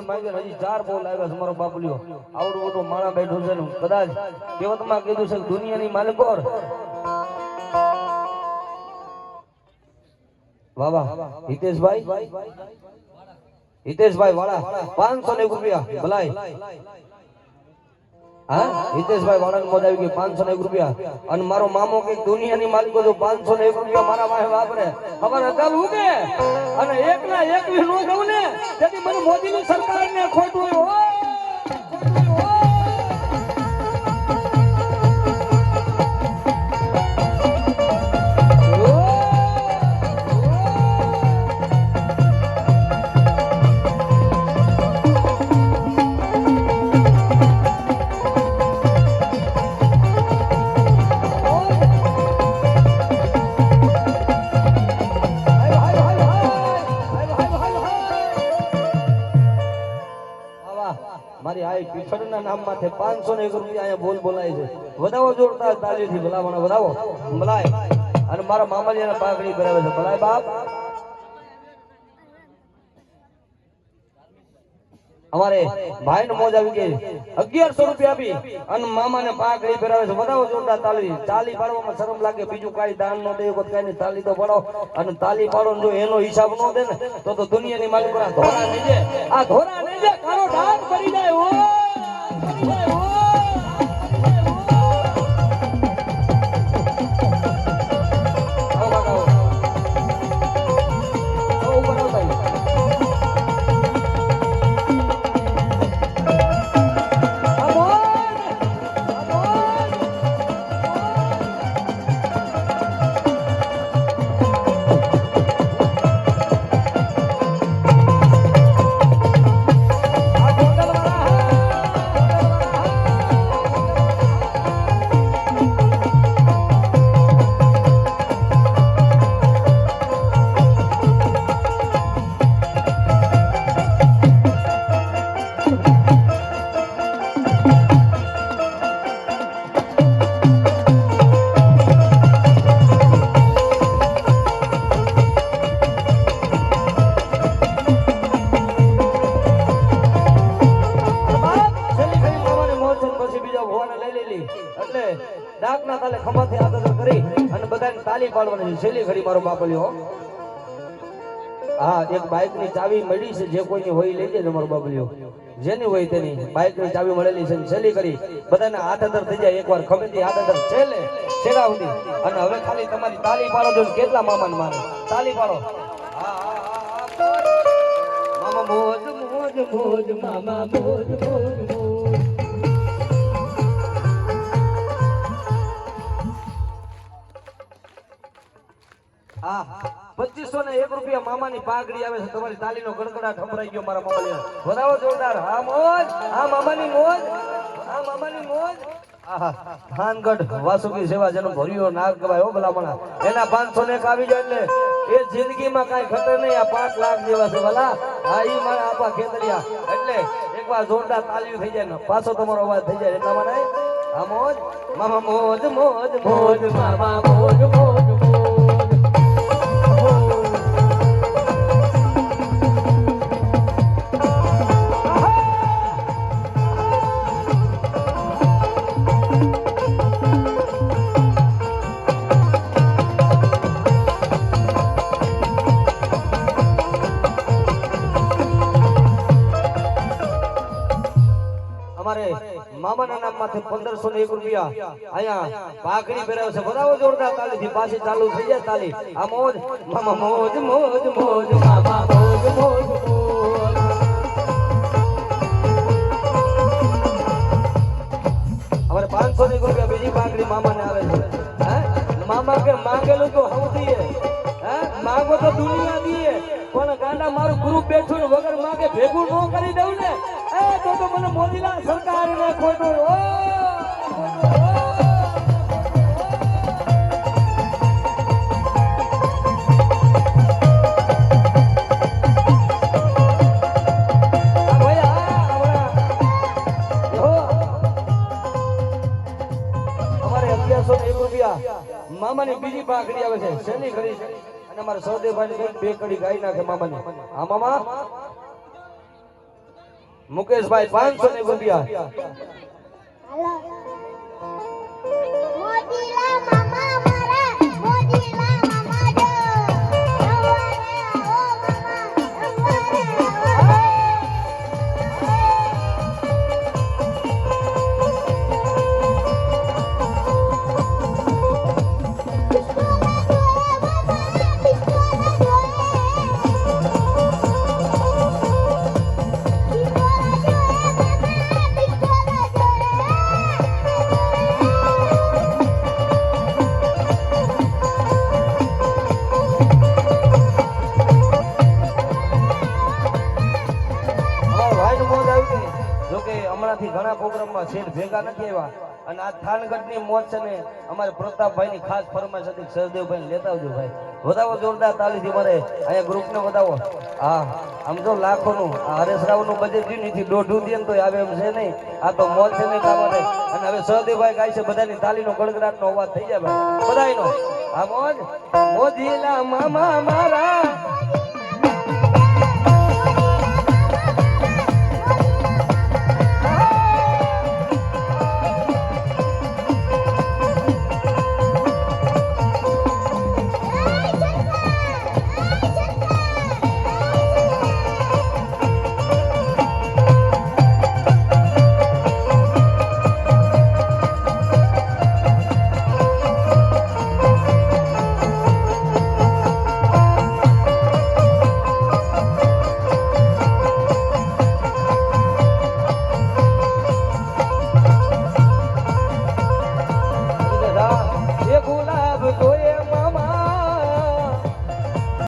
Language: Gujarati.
માંગ્યો હજી 4 બોલ આવ્યા છે મારો બાપુલિયો આવડો મોટો માણા બેઠો છે કદાચ કહેવતમાં કીધું છે દુનિયાની માલિકોર વાહ વાહ હિતેશભાઈ વાળા 501 રૂપિયા ભલાઈ હા હિતેશભાઈ વાળાની મોજ આવી ગઈ 501 રૂપિયા અને મારો મામો કે દુનિયાની માલિકો જો 501 રૂપિયા મારા વાહે વાપરે ખબર હતા હું કે અને એક ના એક નો દઉં ને તેથી મને મોદીની સરકારને ખોટું હોય મારી આઈ પીછડના નામ માથે 501 રૂપિયા અહીંયા બોલ બોલાય છે વધાવો જોરદાર તાલીથી ભલામણ વધાવો ભલાય અને મારા મામાજીને પાઘડી કરાવે છે ભલાય બાપ અમારે ભાઈ ને મોજ આવી ગઈ 1100 રૂપિયા આપી અને મામાને પાઘડી પહેરાવે છે વધાવો જોરદાર તાલી પાડવામાં શરમ લાગે બીજું કાઈ દાન નો દે કોઈ કાઈ ની તાલી તો પાડો અને તાલી પાડો જો એનો હિસાબ નો દે ને તો દુનિયાની માલિકોના ધોરા નીચે આ ધોરા નીચે કારો ડાક કરી જાય ઓ ડાકના તાલે ખંભાથી આગળ કરી અને બધાને તાલી પાડવાની છે છેલ્લી ઘડી મારો બાપલિયો હા એક બાઇક ની ચાવી મળી છે જે કોઈની હોય લઈ જાય મારો બાપલિયો જેની હોય તેની બાઇક ની ચાવી મળેલી છે છેલ્લી કરી બધાને હાથ અંદર થઈ જાય એકવાર ખમેથી હાથ અંદર છેલ્લે છેડા સુધી અને હવે ખાલી તમારી તાલી પાડો જો કેટલા મામાને માને તાલી પાડો મામા મોજ મોજ મોજ મામા મોજ મોજ હા 2501 રૂપિયા મામાની પાઘડી આવે છે તમારી તાલીનો ગડગડાટ સંભળાઈ ગયો મારા મામાને વધાવો જોરદાર હા મોજ હા મામાની મોજ હા મામાની મોજ આહા થાનગઢ વાસુકી સેવા જેનો ભર્યો નાગ કહેવાય હો ભલામણા એના 501 આવી જાય એટલે એ જિંદગીમાં કાઈ ઘટે નહીં આ 5 લાખ જેવા છે ભલા હા ઈ મારા આપા ખેતરિયા એટલે એકવાર જોરદાર તાલીઓ થઈ જાય ને પાછો તમારો અવાજ થઈ જાય એટલા માટે હા મોજ મામા મોજ મોજ મોજ મામા મોજ મોજ મામાના નામ માથે 1501 રૂપિયા અહીંયા પાઘડી પહેરાવે છે બરાબર જોરદાર તાલીથી પાછી ચાલુ થઈ જાય તાલી આ મોજ મામા મોજ મોજ મોજ મામા મોજ મોજ અમારે 501 રૂપિયા બીજી પાઘડી મામાને આવે છે હે મામા કે માંગેલું તો હવતી હે માંગો તો દુનિયા દીએ પણ ગાંડા મારું ગ્રુપ બેઠું ને વગર માંગે ભેગું ન કરી દઉં ને તો મને મોદીલા સરકાર ને ખોટો અમારે 1101 રૂપિયા મામાની બીજી પાઘડી આવે છે શેની ઘડી અને અમારે સૌદેવભાઈ બે કડી ગાઈ નાખે મામાની હા મામા મુકેશભાઈ 501 રૂપિયા. મોજીલા મામા મારા મોજીલા મામા જો રવાને આવો મામા હમણાંથી ઘણા પ્રોગ્રામમાં શેઠ ભેગા નથી આવ્યા અને આ થાનગઢની મોજ છે ને અમારે પ્રતાપભાઈની ખાસ ફરમાઈશ હતી સહદેવભાઈ લેતા આવજો ભાઈ. વધાવો જોરદાર તાલીથી મારે અહીંયા ગ્રુપને વધાવો. હા આમ તો લાખોનું આ હરેશ રાવનું બજેટ નીથી દોઢું દે ને તો આવે એમ છે નહીં. આ તો મોજ છે નહીં કામ અને હવે સહદેવભાઈ ગાય છે બધાની તાલીનો ગડગડાટનો અવાજ થઈ જાય ભાઈ બધાયનો. આ મોજ મોજીલા મામા મારા